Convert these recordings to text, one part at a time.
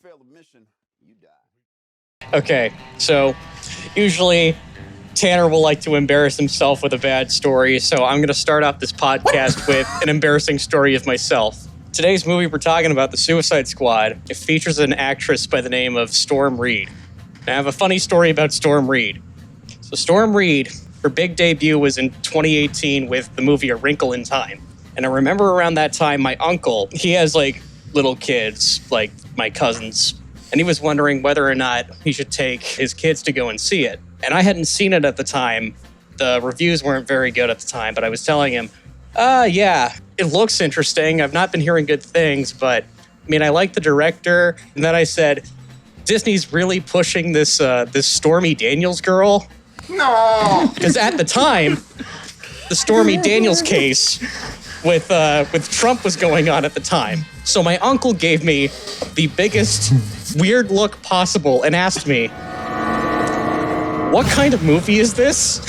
fail the mission, you die. Okay, so usually Tanner will like to embarrass himself with a bad story, so I'm going to start off this podcast with an embarrassing story of myself. Today's movie, we're talking about The Suicide Squad. It features an actress by the name of Storm Reid. Now, I have a funny story about Storm Reid. So Storm Reid, her big debut was in 2018 with the movie A Wrinkle in Time. And I remember around that time, my uncle, he has like little kids, like my cousins, and he was wondering whether or not he should take his kids to go and see it. And I hadn't seen it at the time. The reviews weren't very good at the time, but I was telling him, yeah, it looks interesting. I've not been hearing good things, but I mean, I like the director. And then I said, Disney's really pushing this Stormy Daniels girl. No! Because at the time, the Stormy Daniels case with Trump was going on at the time. So my uncle gave me the biggest weird look possible and asked me, what kind of movie is this?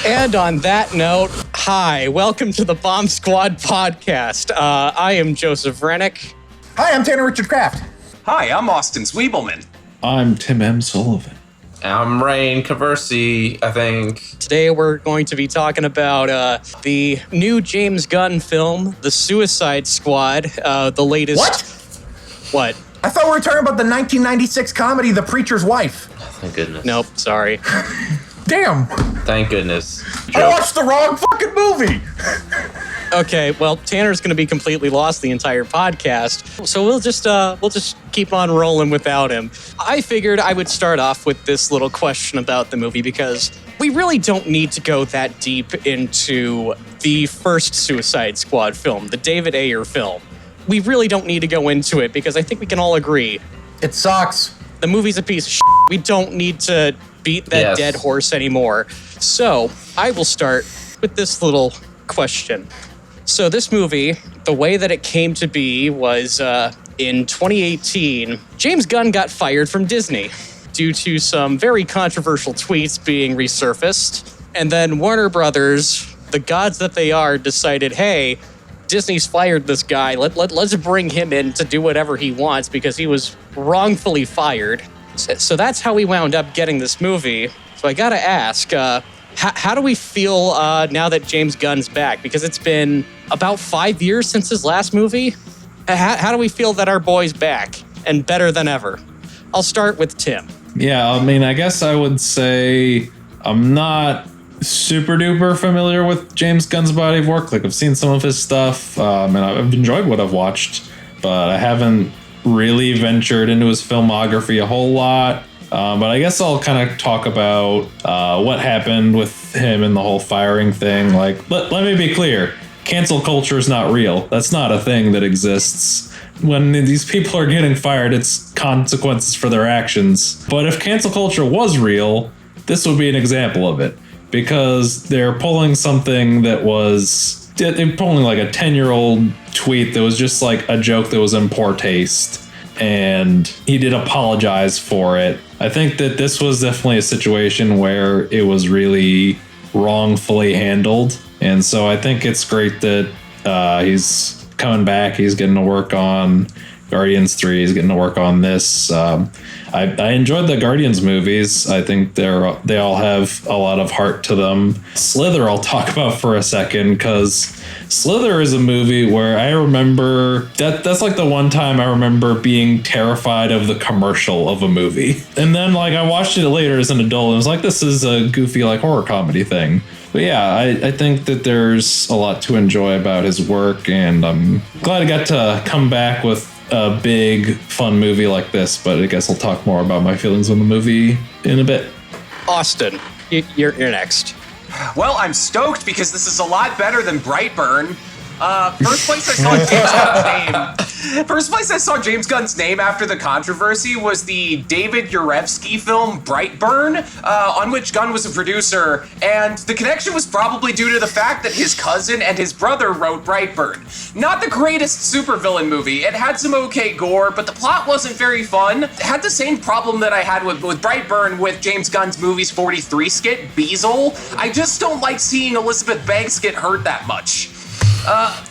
And on that note, hi, welcome to the Bomb Squad podcast. I am Joseph Rennick. Hi, I'm Tanner Richard Kraft. Hi, I'm Austin Zwiebelman. I'm Tim M. Sullivan. I'm Rein Conversey, I think. Today we're going to be talking about the new James Gunn film, The Suicide Squad, the latest... What? I thought we were talking about the 1996 comedy, The Preacher's Wife. Thank goodness. Nope, sorry. Damn! Thank goodness. I watched the wrong fucking movie! Okay, well, Tanner's going to be completely lost the entire podcast, so we'll just keep on rolling without him. I figured I would start off with this little question about the movie because we really don't need to go that deep into the first Suicide Squad film, the David Ayer film. We really don't need to go into it because I think we can all agree. It sucks. The movie's a piece of shit. We don't need to beat that dead horse anymore. So I will start with this little question. So this movie, the way that it came to be was in 2018, James Gunn got fired from Disney due to some very controversial tweets being resurfaced. And then Warner Brothers, the gods that they are, decided, hey, Disney's fired this guy. Let's bring him in to do whatever he wants because he was wrongfully fired. So that's how we wound up getting this movie. So I gotta ask, how do we feel now that James Gunn's back? Because it's been about 5 years since his last movie. How do we feel that our boy's back and better than ever? I'll start with Tim. Yeah, I mean, I guess I would say I'm not super duper familiar with James Gunn's body of work. Like, I've seen some of his stuff, and I've enjoyed what I've watched, but I haven't really ventured into his filmography a whole lot. But I guess I'll kind of talk about what happened with him and the whole firing thing. Like, let me be clear. Cancel culture is not real. That's not a thing that exists. When these people are getting fired, it's consequences for their actions. But if cancel culture was real, this would be an example of it. Because they're pulling something that was... They're pulling like a 10-year-old tweet that was just like a joke that was in poor taste. And he did apologize for it. I think that this was definitely a situation where it was really wrongfully handled. And so I think it's great that he's coming back. He's getting to work on Guardians 3. He's getting to work on this. I enjoyed the Guardians movies. I think they all have a lot of heart to them. Slither I'll talk about for a second, because Slither is a movie where I remember that's like the one time I remember being terrified of the commercial of a movie. And then like I watched it later as an adult and was like, this is a goofy like horror comedy thing. But yeah, I think that there's a lot to enjoy about his work, and I'm glad I got to come back with a big, fun movie like this, but I guess I'll talk more about my feelings on the movie in a bit. Austin, you're next. Well, I'm stoked because this is a lot better than Brightburn. First place I saw James Gunn's name after the controversy was the David Yarevsky film Brightburn, on which Gunn was a producer, and the connection was probably due to the fact that his cousin and his brother wrote Brightburn. Not the greatest supervillain movie. It had some okay gore, but the plot wasn't very fun. It had the same problem that I had with Brightburn with James Gunn's Movies 43 skit, Beazle. I just don't like seeing Elizabeth Banks get hurt that much.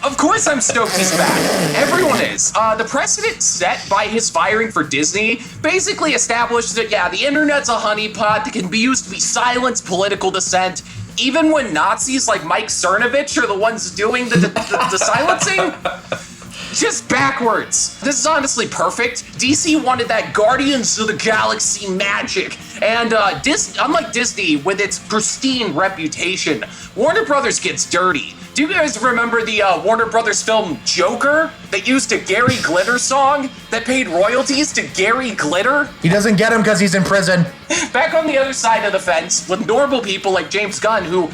Of course I'm stoked he's back. Everyone is. is. The precedent set by his firing for Disney basically established that, yeah, the internet's a honeypot that can be used to silence political dissent, even when Nazis like Mike Cernovich are the ones doing the silencing. Just backwards. This is honestly perfect. DC wanted that Guardians of the Galaxy magic. And unlike Disney, with its pristine reputation, Warner Brothers gets dirty. Do you guys remember the Warner Brothers film Joker that used a Gary Glitter song that paid royalties to Gary Glitter? He doesn't get him because he's in prison. Back on the other side of the fence, with normal people like James Gunn who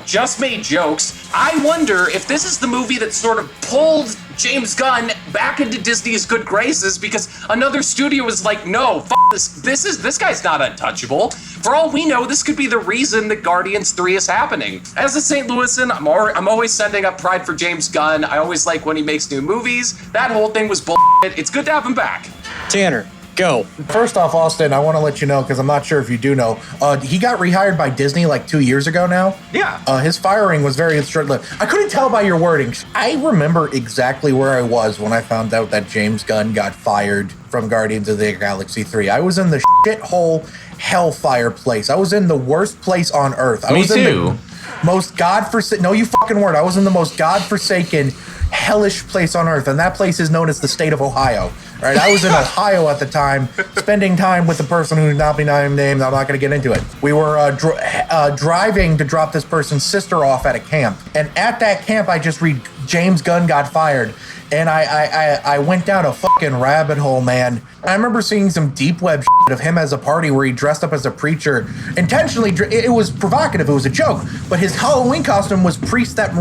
just made jokes, I wonder if this is the movie that sort of pulled James Gunn back into Disney's good graces because another studio was like, no, f this guy's not untouchable. For all we know, this could be the reason that Guardians 3 is happening. As a St. Louisan, I'm always sending up pride for James Gunn. I always like when he makes new movies. That whole thing was bullshit. It's good to have him back. Tanner, go. First off, Austin, I want to let you know, because I'm not sure if you do know, he got rehired by Disney like 2 years ago now. Yeah. His firing was very short-lived. I couldn't tell by your wording. I remember exactly where I was when I found out that James Gunn got fired from Guardians of the Galaxy 3. I was in the shithole hellfire place. I was in the worst place on Earth. I was too. in the most godforsaken... No, you fucking weren't. I was in the most godforsaken, hellish place on Earth, and that place is known as the state of Ohio. Right, I was in Ohio at the time, spending time with a person who's not being named. I'm not going to get into it. We were driving to drop this person's sister off at a camp, and at that camp, I just read James Gunn got fired, and I went down a fucking rabbit hole, man. I remember seeing some deep web shit of him as a party where he dressed up as a preacher, intentionally. It was provocative. It was a joke, but his Halloween costume was priest that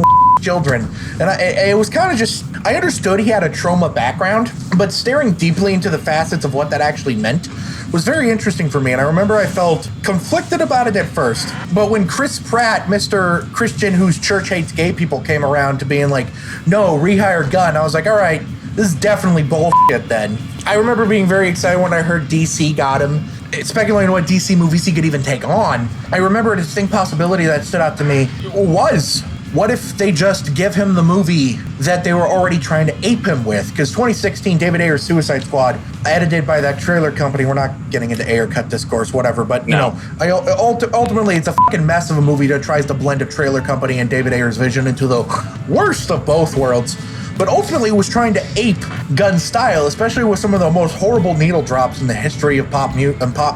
children, and it was kind of just. I understood he had a trauma background, but staring deeply into the facets of what that actually meant was very interesting for me, and I remember I felt conflicted about it at first, but when Chris Pratt, Mr. Christian whose church hates gay people, came around to being like, no, rehire Gunn, I was like, all right, this is definitely bullshit then. I remember being very excited when I heard DC got him, speculating what DC movies he could even take on. I remember a distinct possibility that stood out to me was, what if they just give him the movie that they were already trying to ape him with? Because 2016, David Ayer's Suicide Squad, edited by that trailer company. We're not getting into Ayer cut discourse, whatever. But, you know, ultimately, it's a fucking mess of a movie that tries to blend a trailer company and David Ayer's vision into the worst of both worlds. But ultimately, it was trying to ape Gunn's style, especially with some of the most horrible needle drops in the history of pop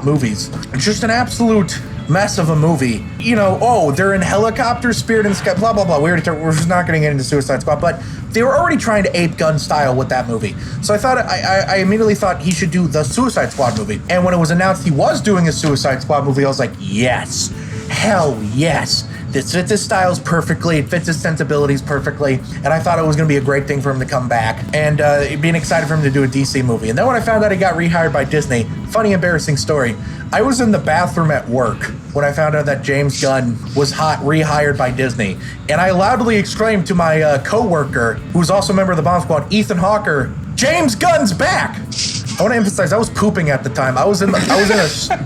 movies. It's just an absolute mess of a movie. You know, oh, they're in helicopters, spirit in the sky, blah, blah, blah. We're just not going to get into Suicide Squad, but they were already trying to ape Gunn style with that movie. So I immediately thought he should do the Suicide Squad movie. And when it was announced he was doing a Suicide Squad movie, I was like, yes, hell yes. This fits his styles perfectly. It fits his sensibilities perfectly. And I thought it was going to be a great thing for him to come back and being excited for him to do a DC movie. And then when I found out he got rehired by Disney, funny, embarrassing story. I was in the bathroom at work when I found out that James Gunn was rehired by Disney. And I loudly exclaimed to my coworker, who was also a member of the Bomb Squad, Ethan Hawker, James Gunn's back! I want to emphasize, I was pooping at the time. I was in a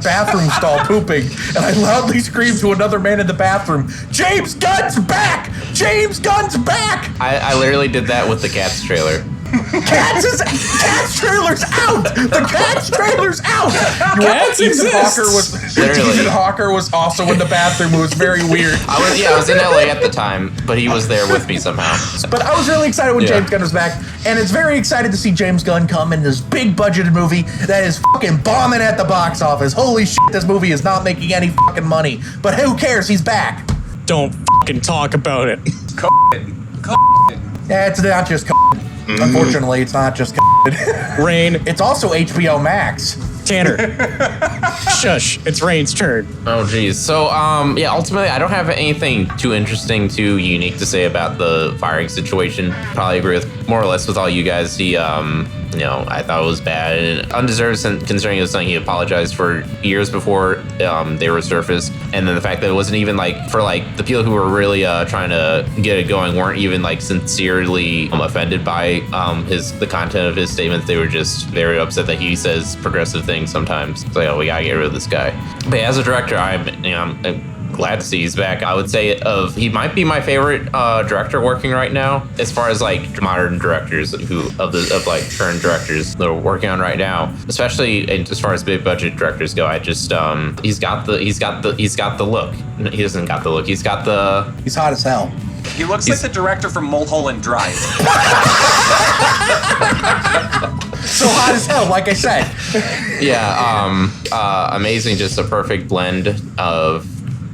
bathroom stall pooping, and I loudly screamed to another man in the bathroom, James Gunn's back! James Gunn's back! I literally did that with the Cats trailer. Cats trailer's out! The Cats trailer's out! Cats exist! Ethan Hawker was also in the bathroom. It was very weird. I was in LA at the time, but he was there with me somehow. But I was really excited when James Gunn was back, and it's very excited to see James Gunn come in this big budgeted movie that is fucking bombing at the box office. Holy shit, this movie is not making any fucking money. But who cares? He's back. Don't fucking talk about it. Yeah, it's not just Unfortunately, it's not just Rein. It's also HBO Max. Tanner. Shush. It's Rein's turn. Oh, geez. So, ultimately, I don't have anything too interesting, too unique to say about the firing situation. Probably agree with more or less with all you guys. He, I thought it was bad and undeserved, considering it was something he apologized for years before they were surfaced. And then the fact that it wasn't even for the people who were really trying to get it going weren't even sincerely offended by the content of his statements. They were just very upset that he says progressive things sometimes. So we gotta get rid of this guy. But as a director, I'm glad to see he's back. I would say he might be my favorite director working right now, as far as like modern directors of like current directors that are working on right now, especially as far as big budget directors go. I just he's got the look. He doesn't got the look. He's hot as hell. He looks like the director from Mulholland Drive. So hot as hell, like I said. Yeah, amazing. Just a perfect blend of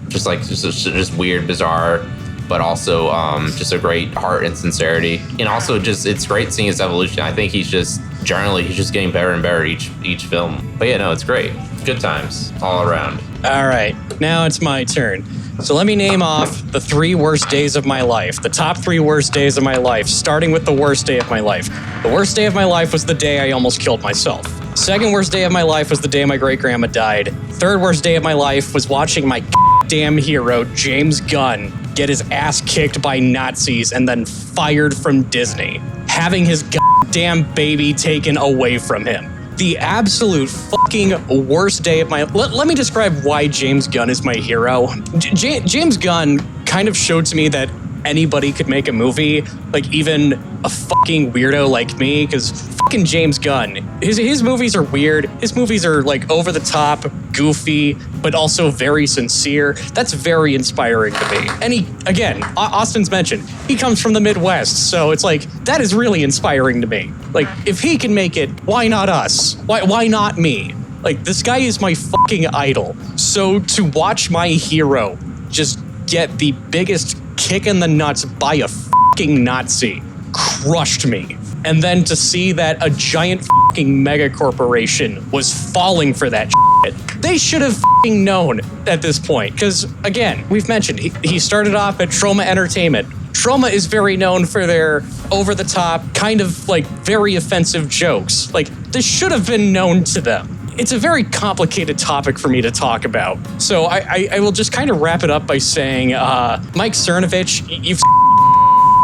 just weird, bizarre, but also just a great heart and sincerity. And also just, it's great seeing his evolution. I think he's just getting better and better each film. But yeah, no, it's great. Good times all around. All right, now it's my turn. So let me name off the 3 worst days of my life. The top 3 worst days of my life, starting with the worst day of my life. The worst day of my life was the day I almost killed myself. Second worst day of my life was the day my great-grandma died. Third worst day of my life was watching my damn hero, James Gunn, get his ass kicked by Nazis and then fired from Disney. Having his goddamn baby taken away from him. The absolute fucking worst day of my... Let me describe why James Gunn is my hero. James Gunn kind of showed to me that anybody could make a movie, like even a fucking weirdo like me, because fucking James Gunn, his movies are weird. His movies are like over the top, goofy, but also very sincere. That's very inspiring to me. And he, again, Austin's mentioned, he comes from the Midwest, so it's like, that is really inspiring to me. Like, if he can make it, why not us? Why not me? Like, this guy is my fucking idol. So to watch my hero just get the biggest kick in the nuts by a fucking Nazi crushed me. And then to see that a giant fucking mega corporation was falling for that shit. They should have fucking known at this point. Because, again, we've mentioned, he started off at Troma Entertainment. Troma is very known for their over-the-top, kind of, like, very offensive jokes. Like, this should have been known to them. It's a very complicated topic for me to talk about. So I will just kind of wrap it up by saying, Mike Cernovich,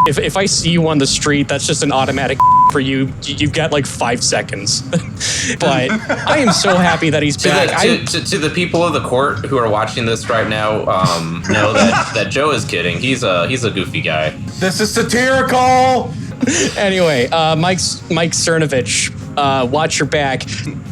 if I see you on the street, that's just an automatic for you. You've got like 5 seconds. But I am so happy that he's back. To the people of the court who are watching this right now, know that Joe is kidding. He's a goofy guy. This is satirical. Anyway, Mike Cernovich, watch your back.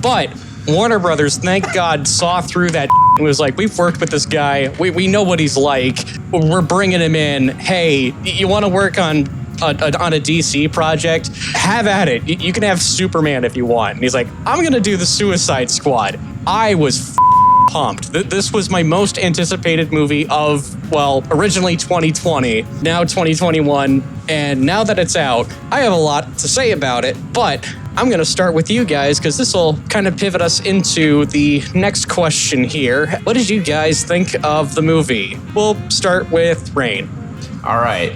But Warner Brothers, thank God, saw through that and was like, we've worked with this guy. We know what he's like. We're bringing him in. Hey, you want to work on a DC project? Have at it. You can have Superman if you want. And he's like, I'm going to do the Suicide Squad. I was pumped. This was my most anticipated movie of, well, originally 2020, now 2021. And now that it's out, I have a lot to say about it, but I'm going to start with you guys because this will kind of pivot us into the next question here. What did you guys think of the movie? We'll start with Rein. All right.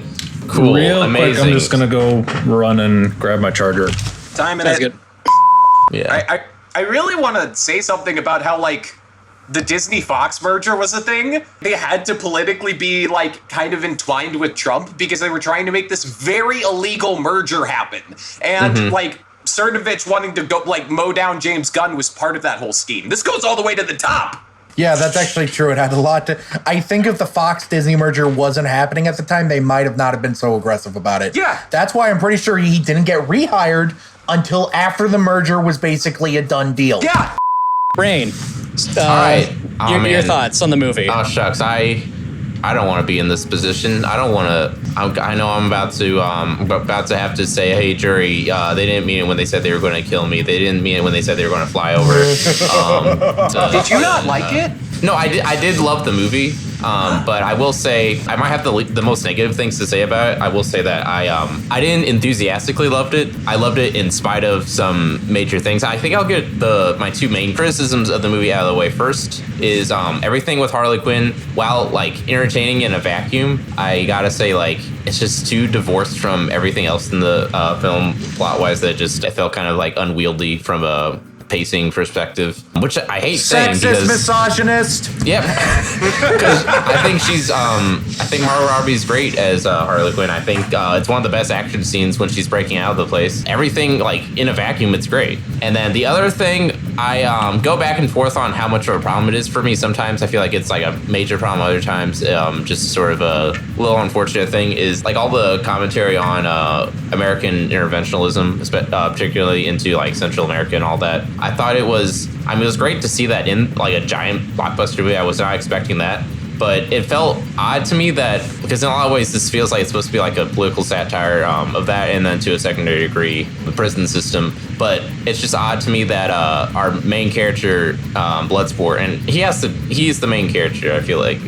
Cool. Real amazing. quick, I'm just going to go run and grab my charger. Time That's good. Yeah. I really want to say something about how, like, the Disney-Fox merger was a thing. They had to politically be, like, kind of entwined with Trump because they were trying to make this very illegal merger happen. And, like, Cernovich wanting to go, like, mow down James Gunn was part of that whole scheme. This goes all the way to the top. Yeah, that's actually true. It had a lot to... I think if the Fox-Disney merger wasn't happening at the time, they might have not have been so aggressive about it. Yeah. That's why I'm pretty sure he didn't get rehired until after the merger was basically a done deal. Yeah. Rein, All right. your thoughts on the movie? Oh shucks, I don't want to be in this position. I don't want to. I know I'm about to have to say, hey jury, they didn't mean it when they said they were going to kill me. They didn't mean it when they said they were going to fly over. Did you not like it? No, I did love the movie. But I will say I might have the most negative things to say about it. I will say that I didn't enthusiastically loved it. I loved it in spite of some major things. I think I'll get my 2 main criticisms of the movie out of the way. First is everything with Harley Quinn. While like entertaining in a vacuum, I gotta say like it's just too divorced from everything else in the film plot wise that just I felt kind of like unwieldy from a pacing perspective, which I hate saying because misogynist. Yep. Because I think Margot Robbie's great as Harley Quinn. I think it's one of the best action scenes when she's breaking out of the place. Everything like in a vacuum, it's great. And then the other thing I go back and forth on how much of a problem it is for me. Sometimes I feel like it's like a major problem. Other times, just sort of a little unfortunate thing is like all the commentary on American interventionalism, particularly into like Central America and all that. I thought it was great to see that in like a giant blockbuster movie. I was not expecting that. But it felt odd to me that, because in a lot of ways this feels like it's supposed to be like a political satire of that, and then to a secondary degree, the prison system. But it's just odd to me that our main character, Bloodsport, and he's the main character. I feel like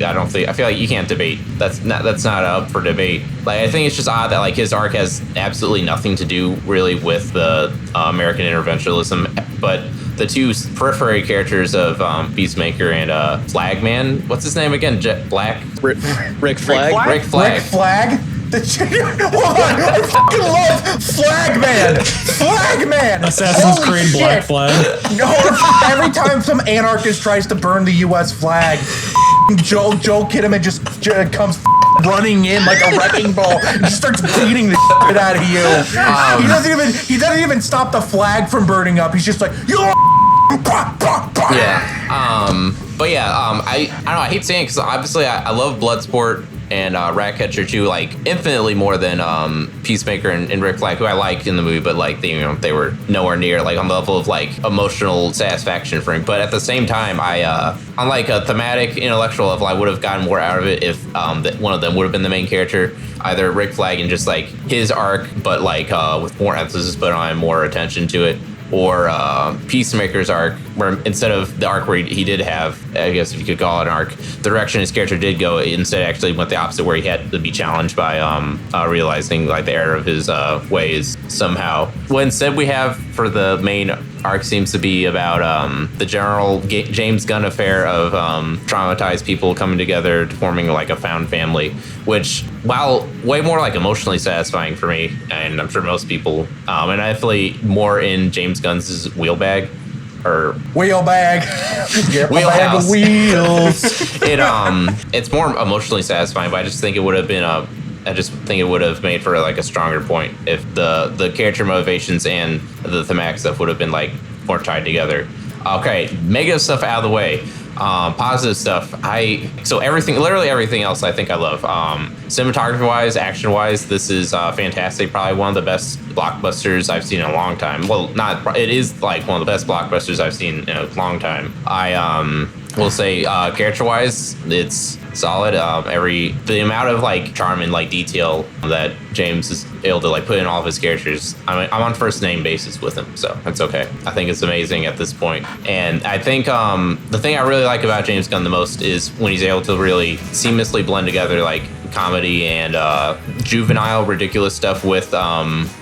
you can't debate. That's not up for debate. Like, I think it's just odd that like his arc has absolutely nothing to do really with the American interventionism, but the two periphery characters of Peacemaker and Flagman. What's his name again? Rick Flag. Rick Flag. Rick Flag? Hold on, I fucking love Flagman! Flagman! Assassin's Holy Creed shit. Black Flag. No, every time some anarchist tries to burn the U.S. flag, Joel Kinnaman just comes running in like a wrecking ball and just starts beating the shit out of you. He doesn't even stop the flag from burning up. He's just like, you're I don't know. I hate saying it because obviously I love Bloodsport and Ratcatcher too, like infinitely more than Peacemaker and Rick Flag, who I liked in the movie, but like they were nowhere near like on the level of like emotional satisfaction for me. But at the same time, I on like a thematic intellectual level, I would have gotten more out of it if one of them would have been the main character, either Rick Flag and just like his arc, but like with more emphasis put on more attention to it, or Peacemaker's arc, where instead of the arc where he did have, I guess if you could call it an arc, the direction his character did go, instead actually went the opposite, where he had to be challenged by realizing like the error of his ways somehow. What instead we have for the main arc seems to be about the general James Gunn affair of traumatized people coming together, forming like a found family, which, while way more like emotionally satisfying for me, and I'm sure most people, and I feel more in James Gunn's wheelbag. Or wheelbag. Bag of wheels. It's more emotionally satisfying, but I just think it would have been made for like a stronger point if the character motivations and the thematic stuff would have been like more tied together. Okay, negative stuff out of the way. Positive stuff. Literally everything else I think I love. Cinematography wise, action wise, this is fantastic. Probably one of the best blockbusters I've seen in a long time. Well, it is like one of the best blockbusters I've seen in a long time. I will say character wise, it's solid. The amount of like charm and like detail that James is able to like put in all of his characters, I'm on first name basis with him, so that's okay. I think it's amazing at this point. And I think the thing I really like about James Gunn the most is when he's able to really seamlessly blend together like comedy and juvenile ridiculous stuff with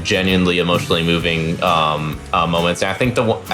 genuinely emotionally moving moments. And I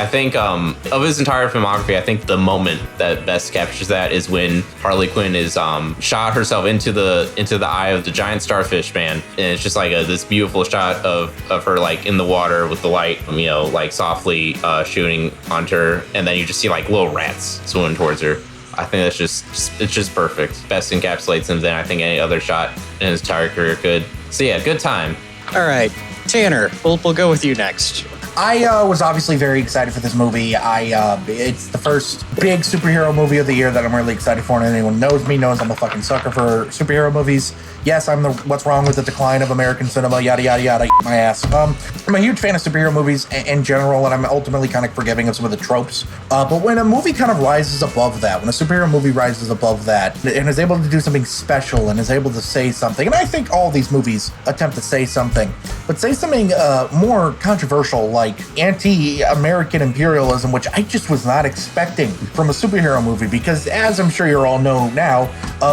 think of his entire filmography, I think the moment that best captures that is when Harley Quinn is shot herself into the eye of the giant starfish man, and it's just like this beautiful shot of her like in the water with the light, like softly shooting onto her, and then you just see like little rats swimming towards her. I think it's just perfect. Best encapsulates him than I think any other shot in his entire career could. So yeah, good time. All right, Tanner, we'll go with you next. I was obviously very excited for this movie. It's the first big superhero movie of the year that I'm really excited for, and anyone knows me knows I'm a fucking sucker for superhero movies. Yes, I'm the what's wrong with the decline of American cinema, yada, yada, yada, my ass. I'm a huge fan of superhero movies in general, and I'm ultimately kind of forgiving of some of the tropes. But when a movie kind of rises above that, when a superhero movie rises above that, and is able to do something special, and is able to say something, and I think all these movies attempt to say something, but say something more controversial, like anti-American imperialism, which I just was not expecting from a superhero movie, because as I'm sure you all know now,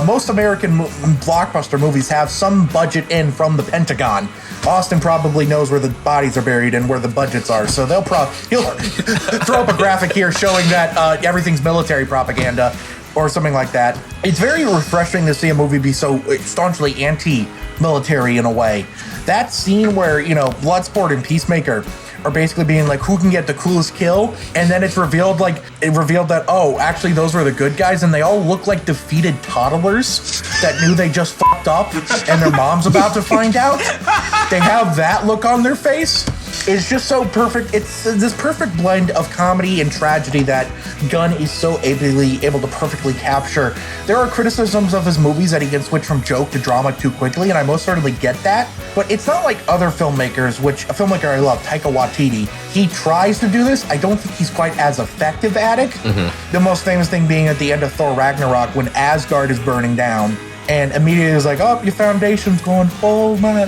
most American blockbuster movies have some budget in from the Pentagon. Austin probably knows where the bodies are buried and where the budgets are, so he'll throw up a graphic here showing that everything's military propaganda or something like that. It's very refreshing to see a movie be so staunchly anti-military in a way. That scene where, Bloodsport and Peacemaker are basically being like, who can get the coolest kill? And then it revealed that, oh, actually those were the good guys, and they all look like defeated toddlers that knew they just fucked up and their mom's about to find out. They have that look on their face. is just so perfect. It's this perfect blend of comedy and tragedy that Gunn is so ably able to perfectly capture. There are criticisms of his movies that he can switch from joke to drama too quickly, and I most certainly get that. But it's not like other filmmakers, which a filmmaker I love, Taika Waititi, he tries to do this. I don't think he's quite as effective at it. The most famous thing being at the end of Thor Ragnarok when Asgard is burning down. And immediately it's like, oh, your foundation's going, oh man.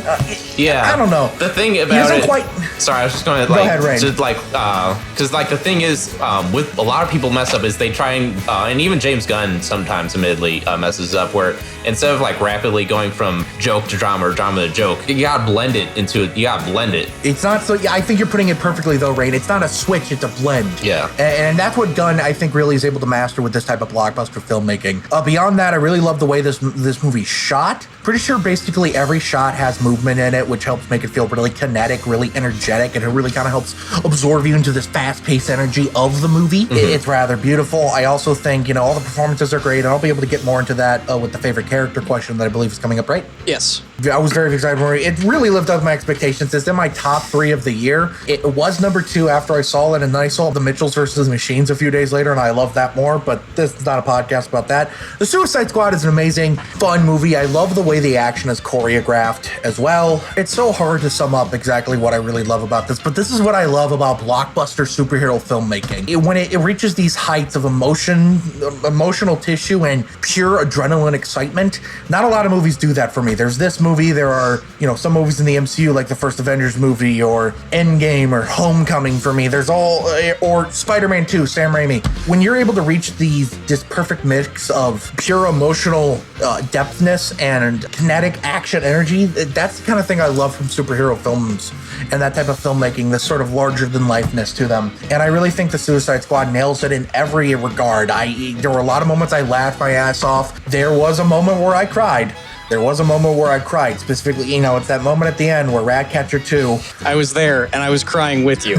Yeah, I don't know. The thing about it. Quite... Sorry, I was just going to Go ahead, Rein. just like, because like the thing is, with a lot of people mess up is they try and even James Gunn sometimes, admittedly, messes up where instead of like rapidly going from joke to drama or drama to joke, you gotta blend it into it. You gotta blend it. It's not so. Yeah, I think you're putting it perfectly though, Rein. It's not a switch; it's a blend. Yeah, and that's what Gunn, I think, really is able to master with this type of blockbuster filmmaking. Beyond that, I really love the way this movie shot. Pretty sure basically every shot has movement in it, which helps make it feel really kinetic, really energetic, and it really kind of helps absorb you into this fast-paced energy of the movie. It's rather beautiful. I also think, all the performances are great, and I'll be able to get more into that with the favorite character question that I believe is coming up, right? Yes. I was very excited for it. It really lived up to my expectations. It's in my top 3 of the year. It was number 2 after I saw it, and then I saw The Mitchells versus Machines a few days later, and I love that more, but this is not a podcast about that. The Suicide Squad is an amazing, fun movie. I love the way the action is choreographed as well. It's so hard to sum up exactly what I really love about this, but this is what I love about blockbuster superhero filmmaking. When it reaches these heights of emotional tissue and pure adrenaline excitement, not a lot of movies do that for me. There's this movie, there are, some movies in the MCU like the first Avengers movie or Endgame or Homecoming for me. There's or Spider-Man 2, Sam Raimi. When you're able to reach this perfect mix of pure emotional depthness and kinetic action energy, that's the kind of thing I love from superhero films and that type of filmmaking, this sort of larger than lifeness to them. And I really think the Suicide Squad nails it in every regard. There were a lot of moments I laughed my ass off. There was a moment where I cried. Specifically, it's that moment at the end where Ratcatcher 2. I was there and I was crying with you.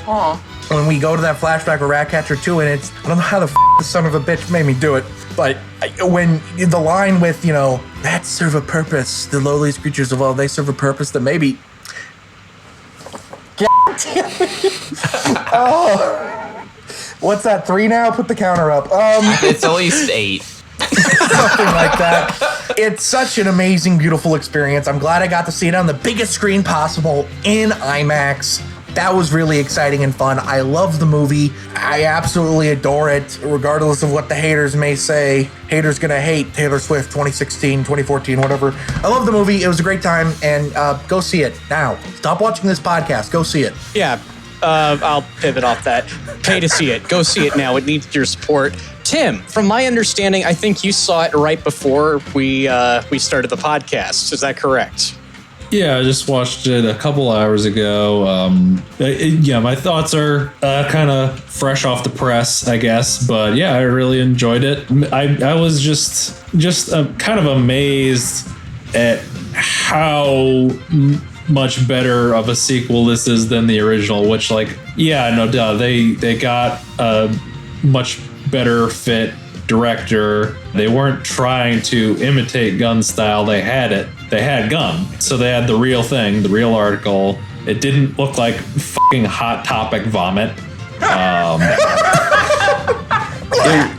Aw. When we go to that flashback with Ratcatcher 2, and I don't know how the the son of a bitch made me do it, but when the line with, that serve a purpose, the lowliest creatures of all, they serve a purpose that maybe. God damn it. Oh. What's that, 3 now? Put the counter up. it's at least 8. Something like that. It's such an amazing, beautiful experience. I'm glad I got to see it on the biggest screen possible in IMAX. That was really exciting and fun. I love the movie. I absolutely adore it, regardless of what the haters may say. Haters gonna hate Taylor Swift 2016, 2014, whatever. I love the movie. It was a great time, and go see it now. Stop watching this podcast. Go see it. Yeah, I'll pivot off that. Pay to see it. Go see it now. It needs your support. Tim, from my understanding, I think you saw it right before we started the podcast. Is that correct? Yeah, I just watched it a couple hours ago. My thoughts are kind of fresh off the press, I guess. But yeah, I really enjoyed it. I was just kind of amazed at how much better of a sequel this is than the original. Which, no duh, they got a much better fit director. They weren't trying to imitate Gunn's style. They had it. They had Gunn. So they had the real thing, the real article. It didn't look like fucking Hot Topic vomit.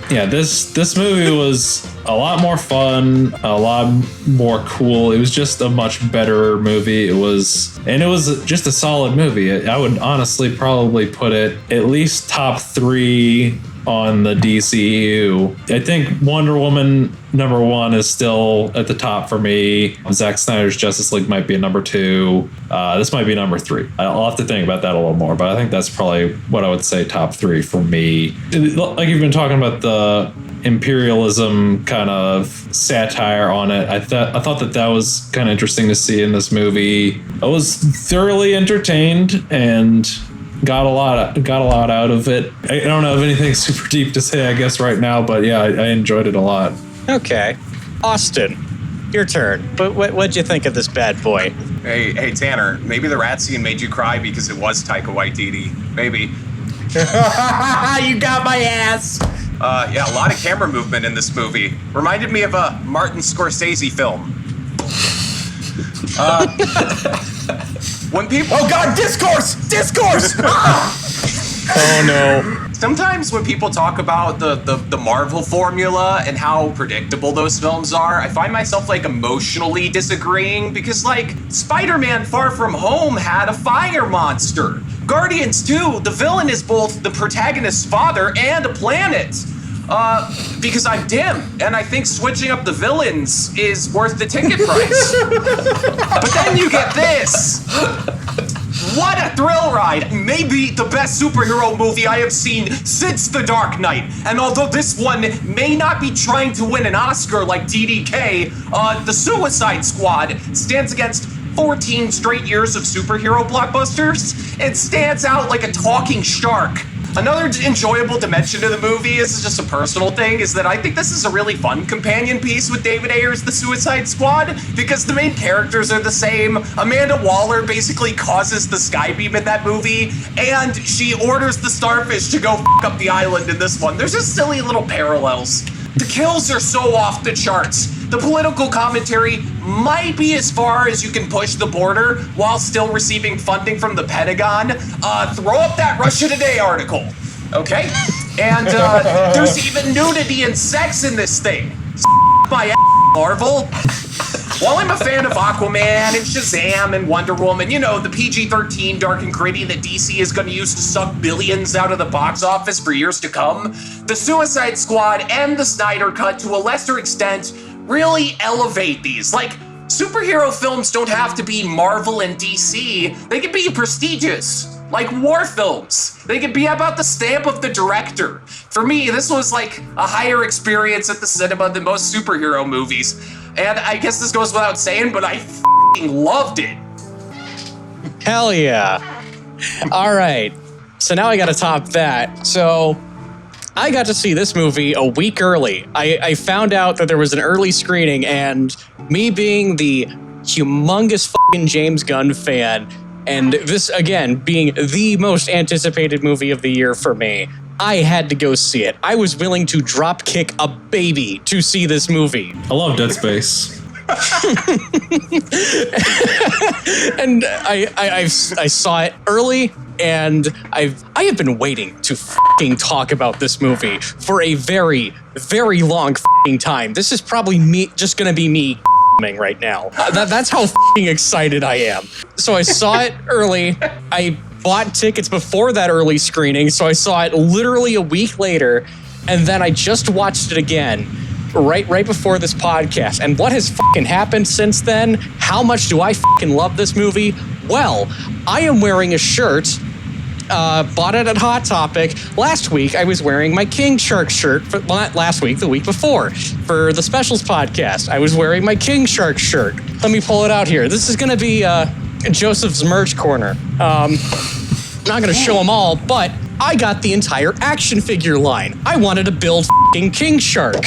This movie was a lot more fun, a lot more cool. It was just a much better movie. It was just a solid movie. I would honestly probably put it at least top 3 on the DCU. I think Wonder Woman #1 is still at the top for me. Zack Snyder's Justice League might be a number 2. This might be number 3. I'll have to think about that a little more, but I think that's probably what I would say top 3 for me. Like you've been talking about the imperialism kind of satire on it. I thought that was kind of interesting to see in this movie. I was thoroughly entertained and got a lot out of it. I don't have anything super deep to say, I guess, right now, but yeah, I enjoyed it a lot. Okay. Austin, your turn. What'd you think of this bad boy? Hey, Tanner, maybe the rat scene made you cry because it was Taika Waititi. Maybe. You got my ass. A lot of camera movement in this movie. Reminded me of a Martin Scorsese film. when people... Oh God, discourse! Discourse! Oh no. Sometimes when people talk about the Marvel formula and how predictable those films are, I find myself like emotionally disagreeing because like Spider-Man Far From Home had a fire monster. Guardians 2, the villain is both the protagonist's father and a planet. Because I'm dim, and I think switching up the villains is worth the ticket price. But then you get this. What a thrill ride! Maybe the best superhero movie I have seen since The Dark Knight. And although this one may not be trying to win an Oscar like TDK, The Suicide Squad stands against 14 straight years of superhero blockbusters. It stands out like a talking shark. Another enjoyable dimension to the movie, is just a personal thing, is that I think this is a really fun companion piece with David Ayer's The Suicide Squad, because the main characters are the same. Amanda Waller basically causes the skybeam in that movie, and she orders the starfish to go f*** up the island in this one. There's just silly little parallels. The kills are so off the charts. The political commentary might be as far as you can push the border while still receiving funding from the Pentagon. Throw up that Russia Today article, okay? And there's even nudity and sex in this thing. My ass, Marvel. While I'm a fan of Aquaman and Shazam and Wonder Woman, you know, the PG-13 dark and gritty that DC is going to use to suck billions out of the box office for years to come, the Suicide Squad and the Snyder Cut, to a lesser extent, really elevate these. Like, superhero films don't have to be Marvel and DC. They can be prestigious, like war films. They can be about the stamp of the director. For me, this was like a higher experience at the cinema than most superhero movies. And I guess this goes without saying, but I f***ing loved it. Hell yeah. All right. So now I got to top that. So I got to see this movie a week early. I found out that there was an early screening, and me being the humongous fucking James Gunn fan, and this, again, being the most anticipated movie of the year for me, I had to go see it. I was willing to drop kick a baby to see this movie. I love Dead Space. And I saw it early, and I have been waiting to fucking talk about this movie for a very, very long fucking time. This is probably just gonna be me right now. That's how fucking excited I am. So I saw it early. I bought tickets before that early screening, so I saw it literally a week later, and then I just watched it again right before this podcast. And what has fucking happened since then? How much do I fucking love this movie? Well, I am wearing a shirt, bought it at Hot Topic. Last week, I was wearing my King Shark shirt. Not last week, the week before, for the Specials podcast. I was wearing my King Shark shirt. Let me pull it out here. This is going to be Joseph's merch corner. I'm not going to show them all, but I got the entire action figure line. I wanted to build f***ing King Shark.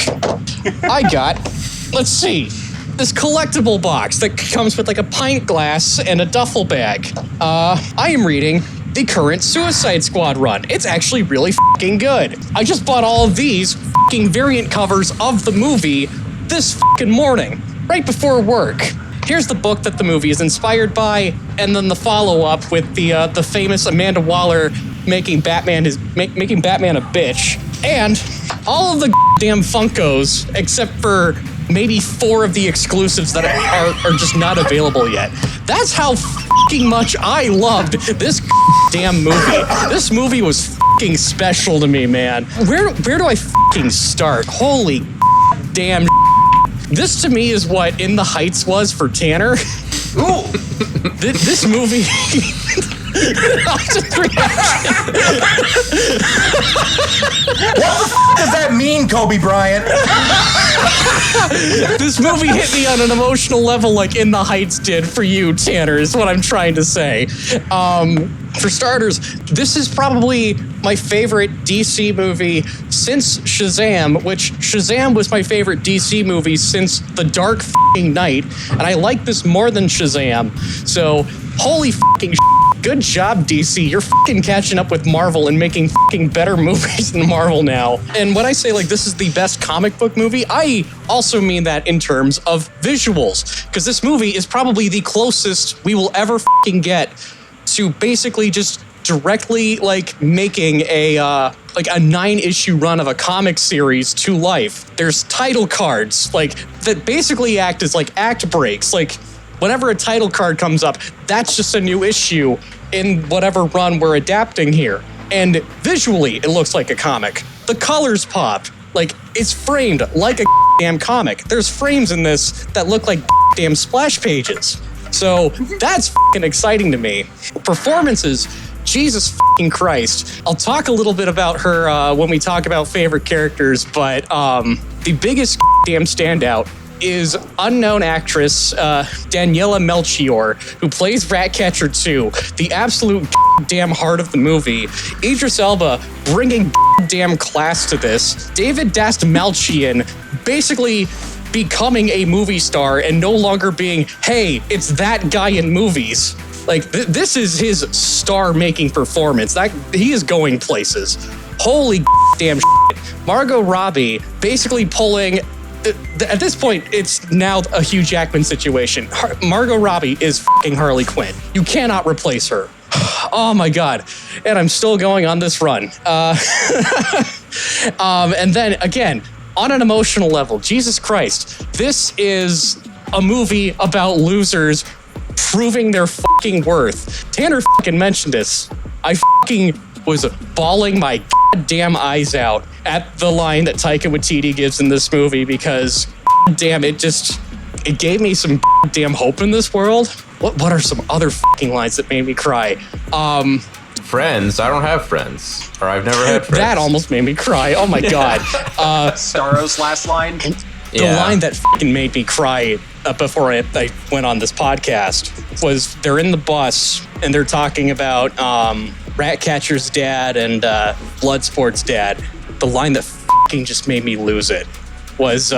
I got, let's see, this collectible box that comes with like a pint glass and a duffel bag. I am reading the current Suicide Squad run. It's actually really f***ing good. I just bought all of these f***ing variant covers of the movie this f***ing morning, right before work. Here's the book that the movie is inspired by, and then the follow-up with the famous Amanda Waller making Batman a bitch, and all of the damn Funkos except for maybe 4 of the exclusives that are just not available yet. That's how fucking much I loved this damn movie. This movie was fucking special to me, man. Where do I fucking start? Holy damn. This to me is what In the Heights was for Tanner. Ooh. This movie. What the f*** does that mean, Kobe Bryant? This movie hit me on an emotional level like In the Heights did for you, Tanner, is what I'm trying to say. For starters, this is probably my favorite DC movie since Shazam, which Shazam was my favorite DC movie since The Dark Knight, and I like this more than Shazam. So, holy fucking good job, DC. You're fucking catching up with Marvel and making fucking better movies than Marvel now. And when I say like this is the best comic book movie, I also mean that in terms of visuals, because this movie is probably the closest we will ever fucking get to basically just directly like making a 9-issue run of a comic series to life. There's title cards like that basically act as like act breaks. Like whenever a title card comes up, that's just a new issue in whatever run we're adapting here. And visually, it looks like a comic. The colors pop. Like, it's framed like a damn comic. There's frames in this that look like damn splash pages. So that's fucking exciting to me. Performances, Jesus fucking Christ. I'll talk a little bit about her when we talk about favorite characters, but the biggest damn standout is unknown actress Daniela Melchior, who plays Ratcatcher 2, the absolute damn heart of the movie. Idris Elba bringing damn class to this. David Dastmalchian basically becoming a movie star and no longer being, hey, it's that guy in movies. Like, this is his star-making performance. That he is going places. Holy damn shit. Margot Robbie basically pulling... At this point, it's now a Hugh Jackman situation. Margot Robbie is fucking Harley Quinn. You cannot replace her. Oh my God. And I'm still going on this run. And then again, on an emotional level, Jesus Christ, this is a movie about losers proving their fucking worth. Tanner fucking mentioned this. I fucking was bawling my goddamn eyes out at the line that Taika Waititi gives in this movie because damn, it gave me some damn hope in this world. What are some other fucking lines that made me cry? Friends. I don't have friends. Or I've never had friends. That almost made me cry. Oh my God. Starro's last line. The line that fucking made me cry before I went on this podcast was they're in the bus and they're talking about Ratcatcher's dad and Bloodsport's dad. The line that fucking just made me lose it was,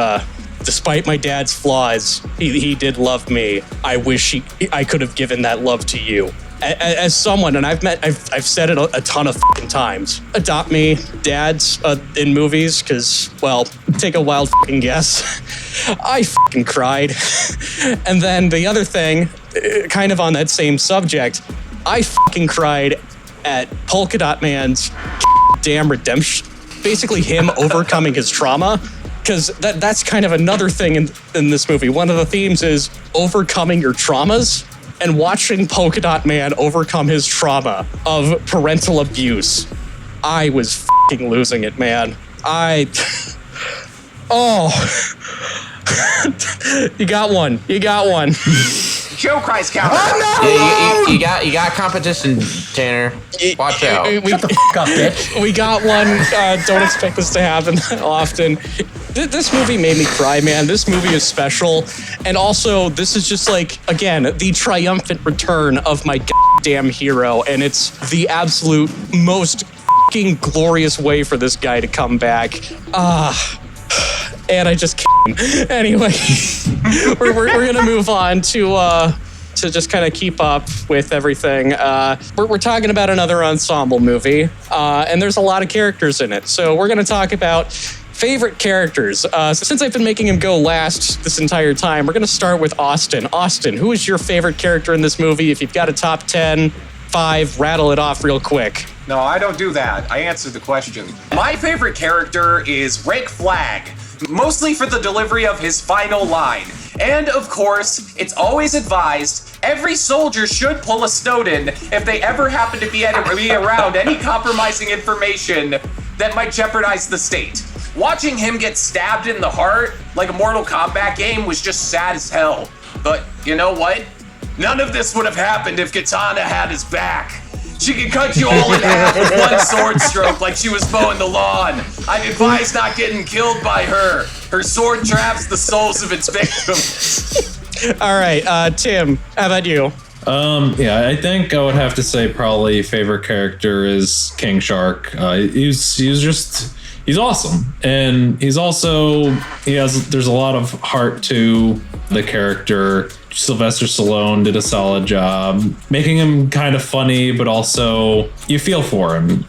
despite my dad's flaws, he did love me. I wish I could have given that love to you. As someone, and I've said it a ton of fucking times, adopt me, dads in movies, because, well, take a wild fucking guess. I fucking cried. And then the other thing, kind of on that same subject, I fucking cried at Polka Dot Man's damn redemption. Basically him overcoming his trauma. Because that's kind of another thing in this movie. One of the themes is overcoming your traumas. And watching Polka Dot Man overcome his trauma of parental abuse, I was fucking losing it, man. Oh. You got one. Joe cries counter. Oh, no! You got competition, Tanner. Watch out. Shut the fuck up, bitch. We got one. Don't expect this to happen that often. This movie made me cry, man. This movie is special. And also, this is just like, again, the triumphant return of my goddamn hero. And it's the absolute most fucking glorious way for this guy to come back. And I just can't. Anyway, we're going to move on to just kind of keep up with everything. We're talking about another ensemble movie, and there's a lot of characters in it. So we're going to talk about favorite characters. Since I've been making him go last this entire time, we're going to start with Austin. Austin, who is your favorite character in this movie? If you've got a top 10, 5, rattle it off real quick. No, I don't do that. I answered the question. My favorite character is Rick Flag, mostly for the delivery of his final line. And of course, it's always advised, every soldier should pull a Snowden if they ever happen to be around any compromising information that might jeopardize the state. Watching him get stabbed in the heart like a Mortal Kombat game was just sad as hell. But you know what? None of this would have happened if Katana had his back. She could cut you all in half with one sword stroke like she was mowing the lawn. I'd advise not getting killed by her. Her sword traps the souls of its victims. All right, Tim, how about you? Yeah, I think I would have to say probably favorite character is King Shark. He was he's awesome. And there's a lot of heart to the character. Sylvester Stallone did a solid job making him kind of funny, but also you feel for him.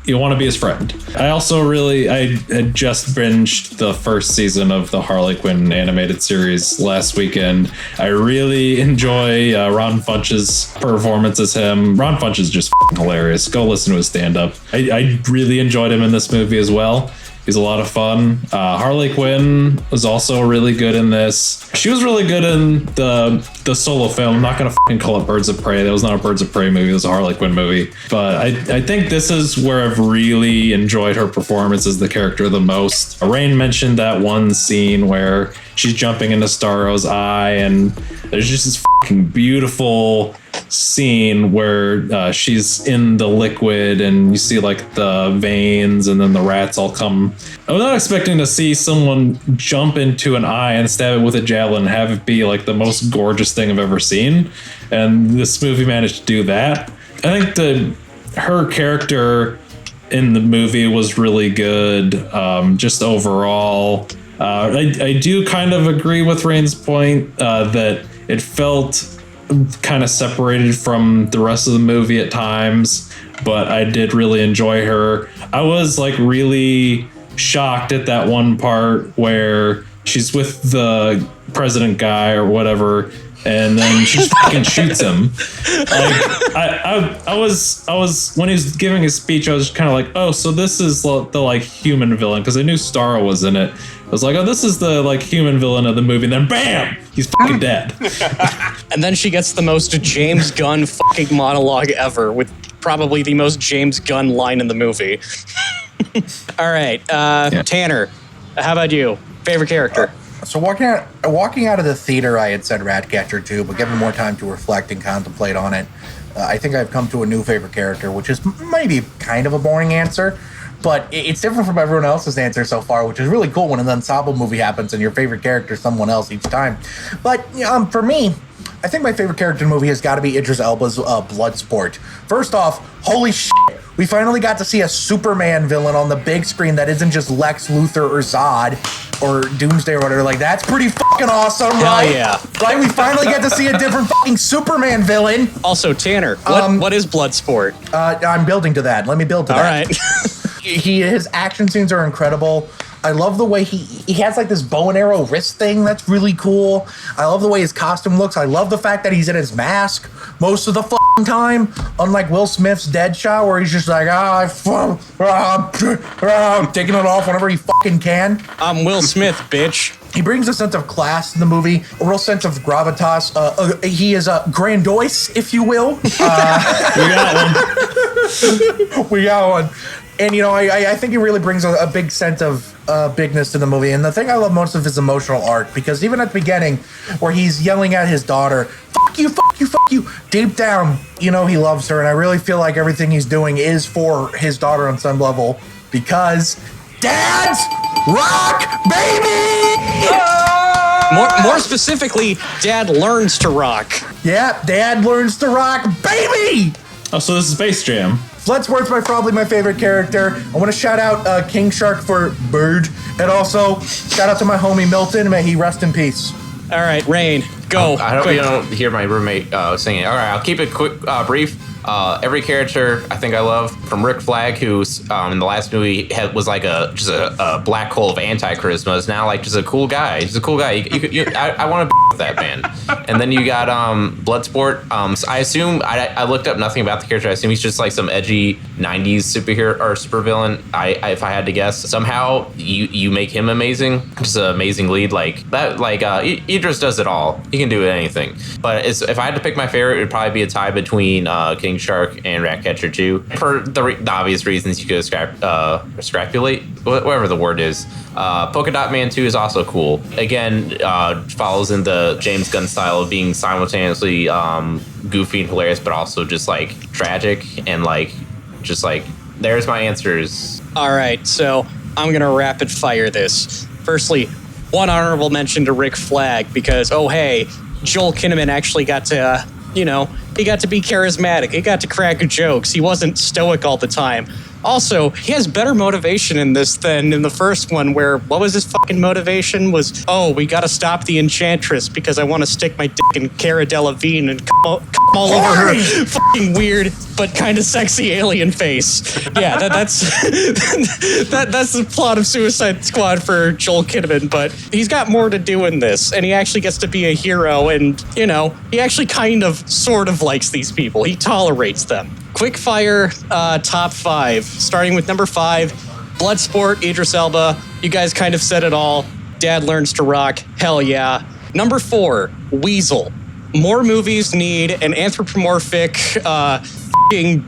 You want to be his friend. I had just binged the first season of the Harley Quinn animated series last weekend. I really enjoy Ron Funch's performance as him. Ron Funch is just hilarious. Go listen to his stand-up. I really enjoyed him in this movie as well. He's a lot of fun. Harley Quinn was also really good in this. She was really good in the solo film. I'm not going to call it Birds of Prey. That was not a Birds of Prey movie. It was a Harley Quinn movie. But I think this is where I've really enjoyed her performance as the character the most. Rein mentioned that one scene where she's jumping into Starro's eye, and there's just this fucking beautiful scene where she's in the liquid and you see like the veins and then the rats all come. I was not expecting to see someone jump into an eye and stab it with a javelin and have it be like the most gorgeous thing I've ever seen. And this movie managed to do that. I think her character in the movie was really good. Just overall, I do kind of agree with Rein's point that it felt kind of separated from the rest of the movie at times, but I did really enjoy her. I was like really shocked at that one part where she's with the president guy or whatever, and then she fucking shoots him. Like I was when he was giving his speech, I was kind of like, oh, so this is the like human villain, because I knew Starro was in it. I was like, oh, this is the like human villain of the movie. And then bam, he's fucking dead. And then she gets the most James Gunn fucking monologue ever, with probably the most James Gunn line in the movie. All right, Tanner, how about you? Favorite character? So walking out of the theater, I had said Ratcatcher too, but given more time to reflect and contemplate on it, I think I've come to a new favorite character, which is maybe kind of a boring answer, but it's different from everyone else's answer so far, which is really cool when an ensemble movie happens and your favorite character is someone else each time. But for me, I think my favorite character in the movie has got to be Idris Elba's Bloodsport. First off, holy shit, we finally got to see a Superman villain on the big screen that isn't just Lex Luthor or Zod or Doomsday or whatever. Like, that's pretty fucking awesome, right? Yeah. Right? We finally get to see a different fucking Superman villain. Also, Tanner, what is Bloodsport? I'm building to that. Let me build to All that. right. His action scenes are incredible. I love the way he has like this bow and arrow wrist thing. That's really cool. I love the way his costume looks. I love the fact that he's in his mask most of the fucking time. Unlike Will Smith's Deadshot, where he's just like, taking it off whenever he fucking can. I'm Will Smith, bitch. He brings a sense of class in the movie, a real sense of gravitas. He is grandiose, if you will. We got one. We got one. And, I think he really brings a big sense of bigness to the movie. And the thing I love most of his emotional arc, because even at the beginning, where he's yelling at his daughter, fuck you, fuck you, fuck you, deep down, he loves her. And I really feel like everything he's doing is for his daughter on some level, because dads rock, baby! More specifically, Dad learns to rock. Yeah, Dad learns to rock, baby! Oh, so this is Space Jam. Bloodsport's probably my favorite character. I want to shout out King Shark for Bird, and also shout out to my homie Milton. May he rest in peace. All right, Rein, go. I hope you don't hear my roommate singing. All right, I'll keep it quick, brief. Every character I think I love, from Rick Flag, who's in the last movie was like just a black hole of anti-charisma, is now like just a cool guy. He's a cool guy. I want to be with that man. And then you got Bloodsport. So I assume I looked up nothing about the character. I assume he's just like some edgy '90s superhero or supervillain. If I had to guess, somehow you make him amazing. Just an amazing lead like that. Like Idris does it all. He can do anything. But if I had to pick my favorite, it would probably be a tie between King Shark and Ratcatcher 2, for the obvious reasons you could extrapolate, whatever the word is. Polka Dot Man 2 is also cool. Again, follows in the James Gunn style of being simultaneously goofy and hilarious, but also just like tragic and like just like there's my answers. All right, so I'm gonna rapid fire this. Firstly, one honorable mention to Rick Flag, because oh hey, Joel Kinnaman actually got to you know, he got to be charismatic. He got to crack jokes. He wasn't stoic all the time. Also, he has better motivation in this than in the first one, where what was his fucking motivation? Was, oh, we gotta stop the Enchantress because I want to stick my dick in Cara Delevingne and come all over her fucking weird but kind of sexy alien face. Yeah, that's that's the plot of Suicide Squad for Joel Kinnaman, but he's got more to do in this, and he actually gets to be a hero, and, you know, he actually kind of sort of likes these people. He tolerates them. Quickfire top 5, starting with number 5, Bloodsport, Idris Elba. You guys kind of said it all. Dad Learns to Rock. Hell yeah. Number 4, Weasel. More movies need an anthropomorphic,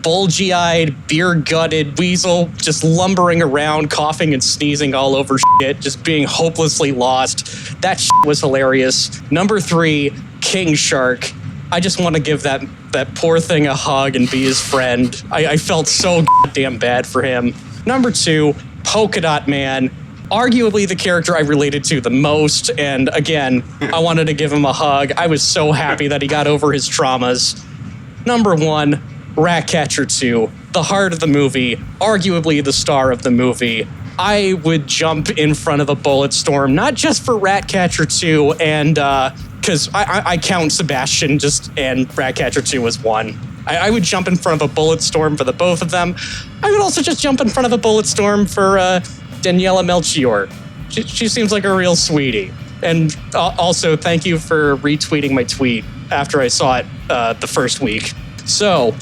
bulgy-eyed, beer-gutted weasel just lumbering around, coughing and sneezing all over shit, just being hopelessly lost. That shit was hilarious. Number 3, King Shark. I just want to give that poor thing a hug and be his friend. I felt so goddamn bad for him. Number 2, Polka Dot Man. Arguably the character I related to the most, and again, I wanted to give him a hug. I was so happy that he got over his traumas. Number 1, Ratcatcher 2, the heart of the movie, arguably the star of the movie. I would jump in front of a bullet storm, not just for Ratcatcher 2, and because I count Sebastian and Ratcatcher 2 as one. I would jump in front of a bullet storm for the both of them. I would also just jump in front of a bullet storm for Daniela Melchior. She seems like a real sweetie. And also, thank you for retweeting my tweet after I saw it the first week. So,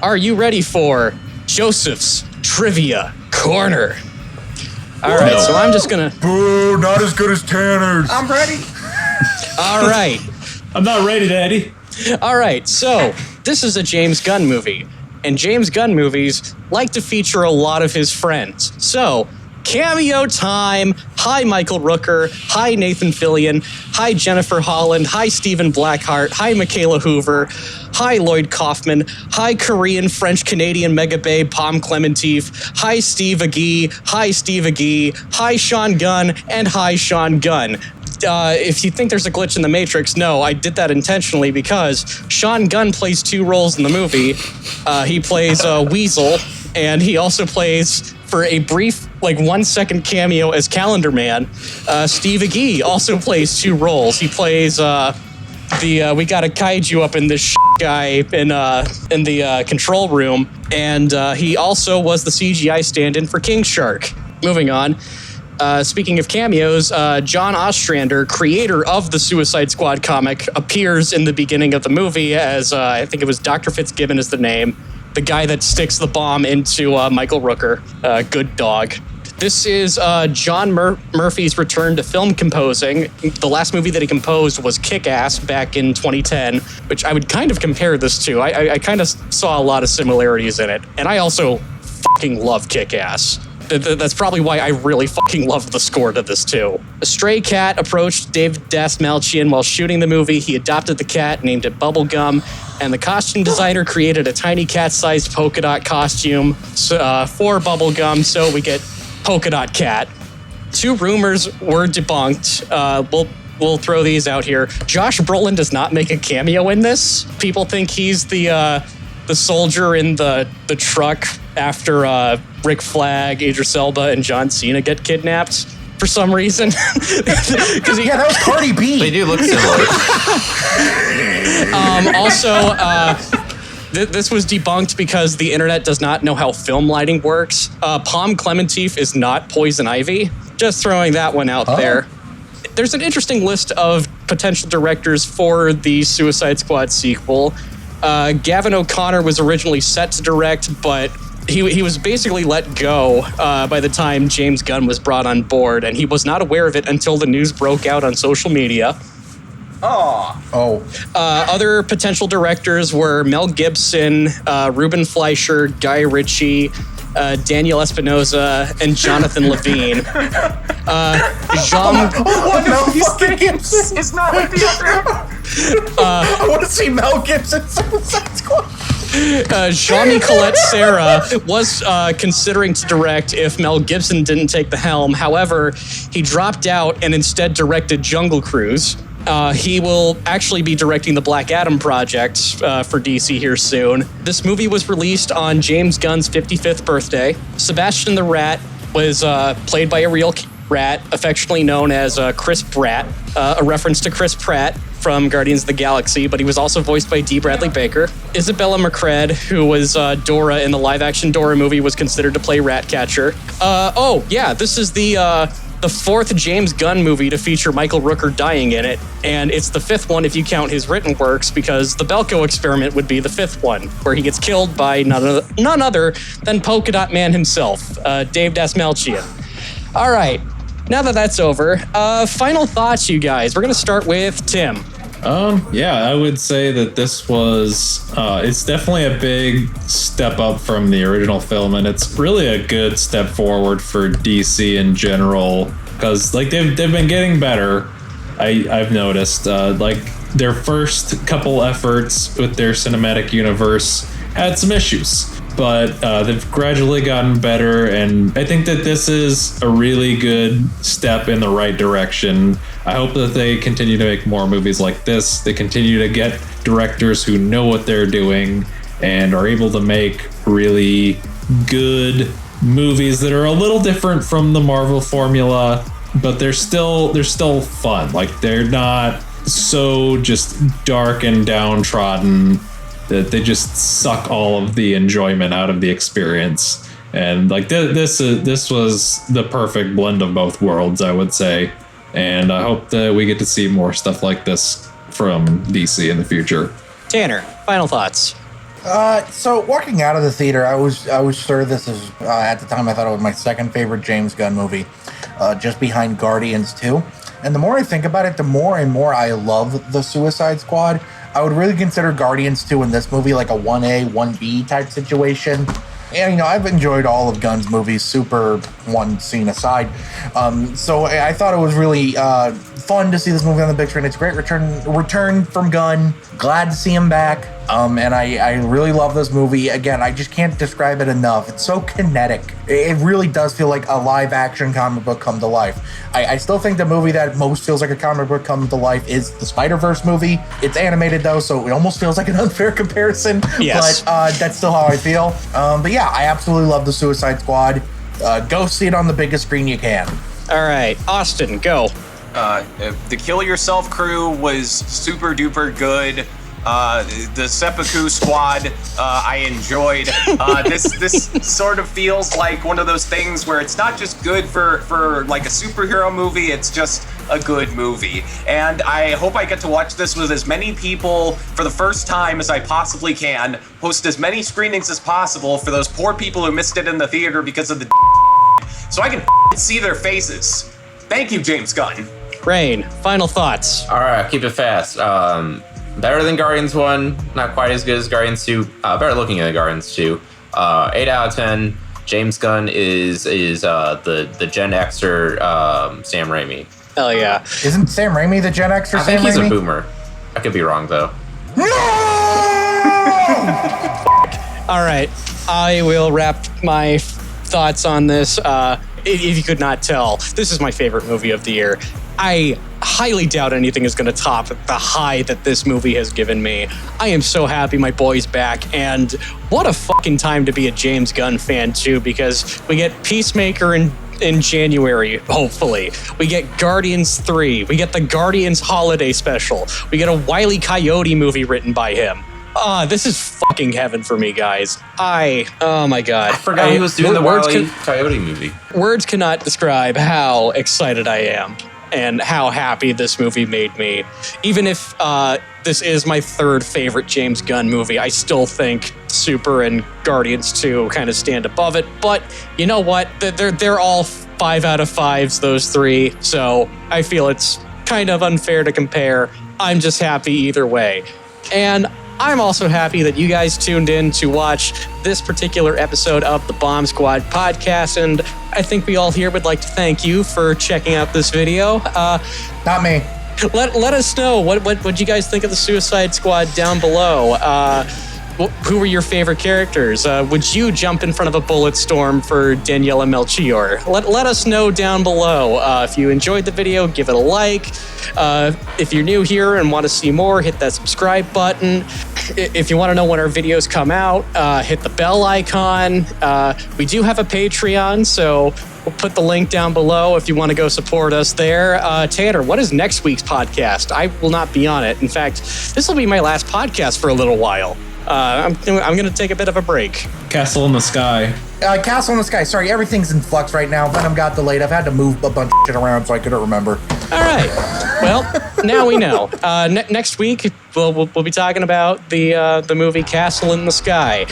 are you ready for Joseph's Trivia Corner? All right, so I'm just gonna... Boo, not as good as Tanner's. I'm ready. All right. I'm not ready, Daddy. All right, so this is a James Gunn movie, and James Gunn movies like to feature a lot of his friends. So, cameo time. Hi, Michael Rooker. Hi, Nathan Fillion. Hi, Jennifer Holland. Hi, Stephen Blackheart. Hi, Michaela Hoover. Hi, Lloyd Kaufman. Hi, Korean, French, Canadian mega babe Pom Clementif. Hi, Steve Agee. Hi, Steve Agee. Hi, Sean Gunn. And hi, Sean Gunn. If you think there's a glitch in the Matrix, no, I did that intentionally because Sean Gunn plays 2 roles in the movie. He plays Weasel, and he also plays, for a brief, 1-second cameo as Calendar Man. Steve Agee also plays 2 roles. He plays we got a kaiju up in this guy in the control room, and he also was the CGI stand-in for King Shark. Moving on. Speaking of cameos, John Ostrander, creator of the Suicide Squad comic, appears in the beginning of the movie as, I think it was Dr. Fitzgibbon is the name, the guy that sticks the bomb into Michael Rooker. Good dog. This is John Murphy's return to film composing. The last movie that he composed was Kick-Ass back in 2010, which I would kind of compare this to. I kind of saw a lot of similarities in it, and I also fucking love Kick-Ass. That's probably why I really fucking love the score to this, too. A stray cat approached David Dastmalchian while shooting the movie. He adopted the cat, named it Bubblegum, and the costume designer created a tiny cat-sized polka dot costume for Bubblegum, so we get Polka Dot Cat. 2 rumors were debunked. We'll throw these out here. Josh Brolin does not make a cameo in this. People think he's the soldier in the truck after Rick Flag, Idris Elba, and John Cena get kidnapped for some reason. That was Cardi B. They do look similar. This was debunked because the internet does not know how film lighting works. Pom Clementif is not Poison Ivy. Just throwing that one out there. There's an interesting list of potential directors for the Suicide Squad sequel. Gavin O'Connor was originally set to direct, but he was basically let go by the time James Gunn was brought on board, and he was not aware of it until the news broke out on social media. Other potential directors were Mel Gibson, Ruben Fleischer, Guy Ritchie, Daniel Espinosa, and Jonathan Levine. Gibson is not a theater. I want to see Mel Gibson Suicide Squad. Jean Colette Serra was considering to direct if Mel Gibson didn't take the helm. However, he dropped out and instead directed Jungle Cruise. He will actually be directing the Black Adam project for DC here soon. This movie was released on James Gunn's 55th birthday. Sebastian the Rat was played by a real rat, affectionately known as Chris Pratt, a reference to Chris Pratt from Guardians of the Galaxy, but he was also voiced by D. Bradley Baker. Isabella McCred, who was Dora in the live-action Dora movie, was considered to play Ratcatcher. This is the fourth James Gunn movie to feature Michael Rooker dying in it, and it's the fifth one if you count his written works, because the Belko Experiment would be the fifth one, where he gets killed by none other than Polka Dot Man himself, Dave Dasmalchian. All right, now that that's over, final thoughts, you guys. We're going to start with Tim. I would say that this was, it's definitely a big step up from the original film, and it's really a good step forward for DC in general, because like they've been getting better. I've noticed, like their first couple efforts with their cinematic universe had some issues, but they've gradually gotten better, and I think that this is a really good step in the right direction. I hope that they continue to make more movies like this. They continue to get directors who know what they're doing and are able to make really good movies that are a little different from the Marvel formula, but they're still fun. Like, they're not so just dark and downtrodden that they just suck all of the enjoyment out of the experience. And like this was the perfect blend of both worlds, I would say. And I hope that we get to see more stuff like this from DC in the future. Tanner, final thoughts. So walking out of the theater, I was sure this is at the time I thought it was my second favorite James Gunn movie, just behind Guardians 2. And the more I think about it, the more and more I love the Suicide Squad. I would really consider Guardians 2 in this movie like a 1A, 1B type situation. And, I've enjoyed all of Gunn's movies, super one scene aside. So I thought it was really fun to see this movie on the big screen. It's a great return from Gunn. Glad to see him back. And I really love this movie. Again, I just can't describe it enough. It's so kinetic. It really does feel like a live action comic book come to life. I still think the movie that most feels like a comic book come to life is the Spider-Verse movie. It's animated though, so it almost feels like an unfair comparison. Yes. But that's still how I feel. But yeah, I absolutely love the Suicide Squad. Go see it on the biggest screen you can. All right, Austin, go. The Kill Yourself crew was super duper good. The Seppuku squad, I enjoyed. This sort of feels like one of those things where it's not just good for like a superhero movie, it's just a good movie. And I hope I get to watch this with as many people for the first time as I possibly can, host as many screenings as possible for those poor people who missed it in the theater because of the so I can see their faces. Thank you, James Gunn. Rein, final thoughts. All right, keep it fast. Better than Guardians 1, not quite as good as Guardians 2. Better looking than Guardians 2. 8 out of 10. James Gunn is the Gen Xer Sam Raimi. Hell yeah. Isn't Sam Raimi the Gen X or I Sam think he's Raimi? a boomer. I could be wrong though. No! All right, I will wrap my thoughts on this. If you could not tell, this is my favorite movie of the year. I highly doubt anything is going to top the high that this movie has given me. I am so happy my boy's back, and what a fucking time to be a James Gunn fan too, because we get Peacemaker in January, hopefully. We get Guardians 3. We get the Guardians holiday special. We get a Wile E. Coyote movie written by him. This is fucking heaven for me, guys. Oh my god. I forgot he was doing the Wile E. Coyote movie. Words cannot describe how excited I am and how happy this movie made me. Even if this is my third favorite James Gunn movie, I still think Super and Guardians 2 kind of stand above it. But you know what? They're all 5 out of 5s, those three. So I feel it's kind of unfair to compare. I'm just happy either way. And I'm also happy that you guys tuned in to watch this particular episode of the Bomb Squad podcast, and I think we all here would like to thank you for checking out this video. Not me. Let us know what you guys think of the Suicide Squad down below. who were your favorite characters? Would you jump in front of a bullet storm for Daniela Melchior? Let us know down below. If you enjoyed the video, give it a like. If you're new here and want to see more, hit that subscribe button. If you want to know when our videos come out, hit the bell icon. We do have a Patreon, so we'll put the link down below if you want to go support us there. Tanner, what is next week's podcast? I will not be on it. In fact, this will be my last podcast for a little while. I'm going to take a bit of a break. Castle in the Sky. Castle in the Sky. Sorry, everything's in flux right now. Venom got delayed. I've had to move a bunch of shit around so I couldn't remember. All right. Well, now we know. Next week, we'll be talking about the movie Castle in the Sky.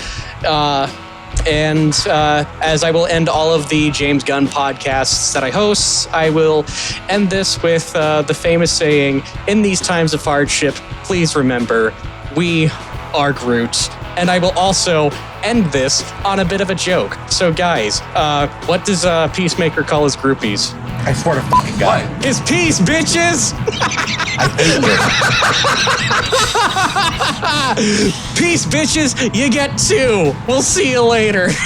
And as I will end all of the James Gunn podcasts that I host, I will end this with the famous saying, in these times of hardship, please remember, we are Groot. And I will also end this on a bit of a joke. So guys, what does Peacemaker call his groupies? I swear to fucking God. What? His peace, bitches! I hate this. Peace, bitches! You get 2. We'll see you later. Just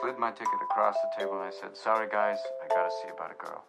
slid my ticket across the table and I said, sorry guys, I gotta see about a girl.